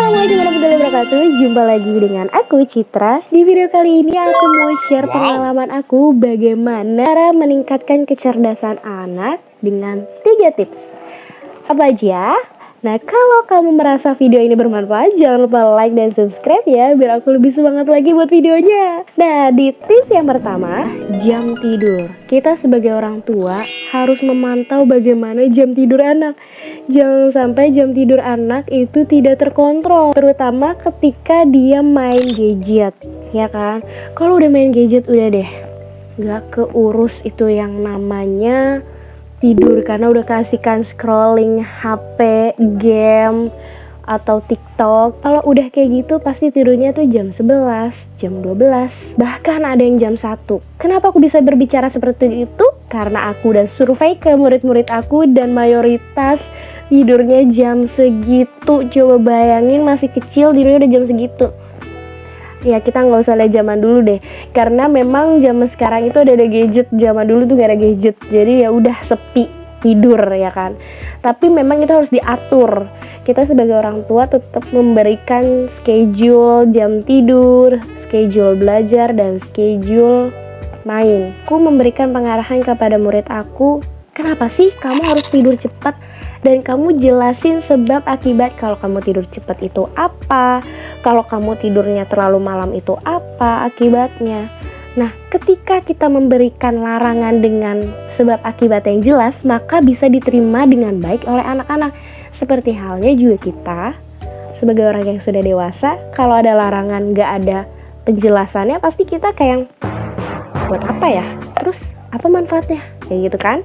Assalamualaikum warahmatullahi wabarakatuh. Jumpa lagi dengan aku Citra. Di video kali ini aku mau share pengalaman aku bagaimana cara meningkatkan kecerdasan anak dengan 3 tips. Apa aja? Nah, kalau kamu merasa video ini bermanfaat, jangan lupa like dan subscribe ya, biar aku lebih semangat lagi buat videonya. Nah, di tips yang pertama, jam tidur. Kita sebagai orang tua harus memantau bagaimana jam tidur anak. Jangan sampai jam tidur anak itu tidak terkontrol, terutama ketika dia main gadget, ya kan? Kalau udah main gadget udah deh, gak keurus itu yang namanya tidur, karena udah kasihkan scrolling HP, game, atau TikTok. Kalau udah kayak gitu pasti tidurnya tuh jam 11, jam 12, bahkan ada yang jam 1. Kenapa aku bisa berbicara seperti itu? Karena aku udah survei ke murid-murid aku dan mayoritas tidurnya jam segitu. Coba bayangin masih kecil tidurnya udah jam segitu. Ya kita nggak usah lihat zaman dulu deh, karena memang zaman sekarang itu ada gadget, zaman dulu tuh gak ada gadget, jadi ya udah sepi tidur ya kan. Tapi memang itu harus diatur. Kita sebagai orang tua tetap memberikan schedule jam tidur, schedule belajar, dan schedule main. Aku memberikan pengarahan kepada murid aku, kenapa sih kamu harus tidur cepat? Dan kamu jelasin sebab akibat. Kalau kamu tidur cepat itu apa, kalau kamu tidurnya terlalu malam itu apa akibatnya. Nah, ketika kita memberikan larangan dengan sebab akibat yang jelas, maka bisa diterima dengan baik oleh anak-anak. Seperti halnya juga kita sebagai orang yang sudah dewasa, kalau ada larangan gak ada penjelasannya, pasti kita kayak buat apa ya? Terus apa manfaatnya? Kayak gitu kan?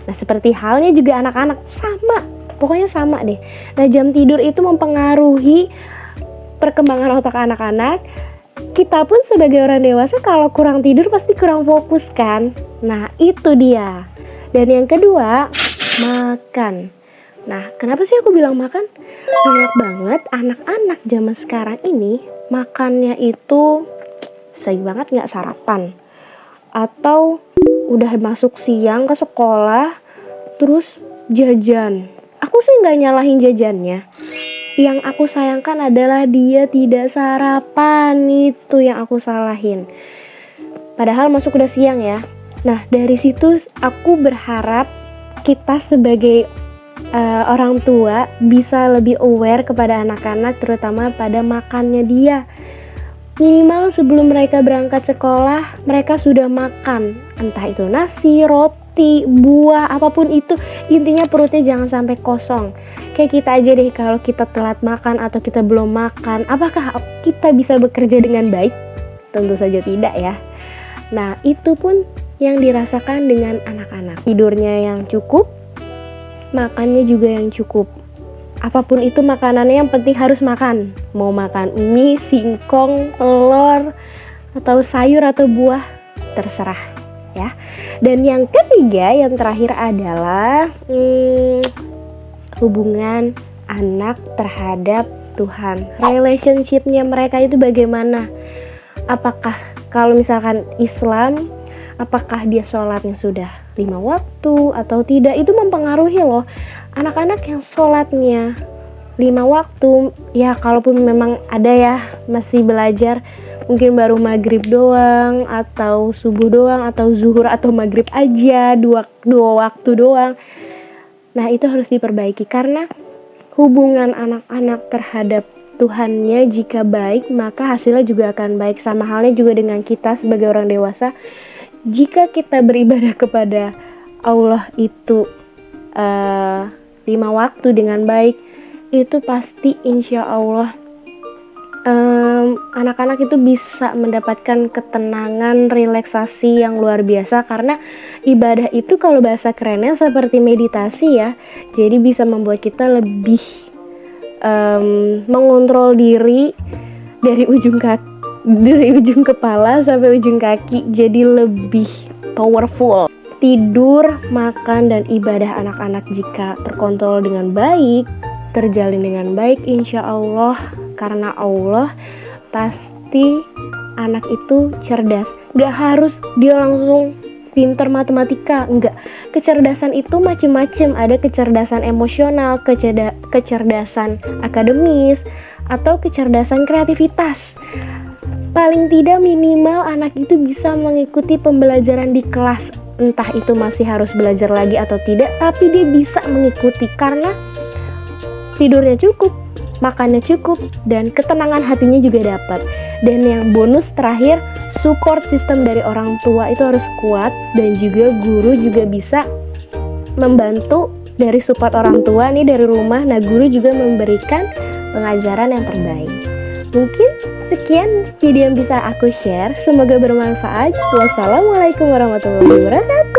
Nah, seperti halnya juga anak-anak, sama, pokoknya sama deh. Nah, jam tidur itu mempengaruhi perkembangan otak anak-anak. Kita pun sebagai orang dewasa kalau kurang tidur pasti kurang fokus kan. Nah, itu dia. Dan yang kedua, makan. Nah, kenapa sih aku bilang makan? Banyak banget anak-anak zaman sekarang ini makannya itu sayang banget gak sarapan, atau udah masuk siang ke sekolah terus jajan. Aku sih gak nyalahin jajannya, yang aku sayangkan adalah dia tidak sarapan. Itu yang aku salahin, padahal masuk udah siang ya. Nah, dari situ aku berharap kita sebagai orang tua bisa lebih aware kepada anak-anak, terutama pada makannya dia. Minimal sebelum mereka berangkat sekolah, mereka sudah makan. Entah itu nasi, roti, buah, apapun itu. Intinya perutnya jangan sampai kosong. Kayak kita aja deh, kalau kita telat makan atau kita belum makan, apakah kita bisa bekerja dengan baik? Tentu saja tidak ya. Nah, itu pun yang dirasakan dengan anak-anak. Tidurnya yang cukup, makannya juga yang cukup. Apapun itu makanannya yang penting harus makan. Mau makan mie, singkong, telur, atau sayur atau buah, terserah ya. Dan yang ketiga, yang terakhir adalah hubungan anak terhadap Tuhan. Relationship-nya mereka itu bagaimana? Apakah kalau misalkan Islam, apakah dia sholatnya sudah 5 waktu atau tidak? Itu mempengaruhi loh. Anak-anak yang sholatnya 5 waktu, ya kalaupun memang ada ya masih belajar, mungkin baru maghrib doang, atau subuh doang, atau zuhur atau maghrib aja, dua waktu doang. Nah, itu harus diperbaiki, karena hubungan anak-anak terhadap Tuhannya jika baik, maka hasilnya juga akan baik. Sama halnya juga dengan kita sebagai orang dewasa. Jika kita beribadah kepada Allah itu 5 waktu dengan baik, itu pasti insya Allah anak-anak itu bisa mendapatkan ketenangan, relaksasi yang luar biasa. Karena ibadah itu kalau bahasa kerennya seperti meditasi ya. Jadi bisa membuat kita lebih mengontrol diri dari ujung kepala sampai ujung kaki, jadi lebih powerful. Tidur, makan, dan ibadah anak-anak jika terkontrol dengan baik, terjalin dengan baik, insya Allah, karena Allah pasti anak itu cerdas. Gak harus dia langsung pinter matematika, enggak. kecerdasan itu macam-macam. Ada kecerdasan emosional, kecerdasan akademis, atau kecerdasan kreativitas. Paling tidak minimal anak itu bisa mengikuti pembelajaran di kelas. Entah itu masih harus belajar lagi atau tidak, tapi dia bisa mengikuti karena tidurnya cukup, makannya cukup, dan ketenangan hatinya juga dapat. Dan yang bonus terakhir, support system dari orang tua itu harus kuat, dan juga guru juga bisa membantu dari support orang tua nih dari rumah. Nah, guru juga memberikan pengajaran yang terbaik. Mungkin sekian video yang bisa aku share. Semoga bermanfaat. Wassalamualaikum warahmatullahi wabarakatuh.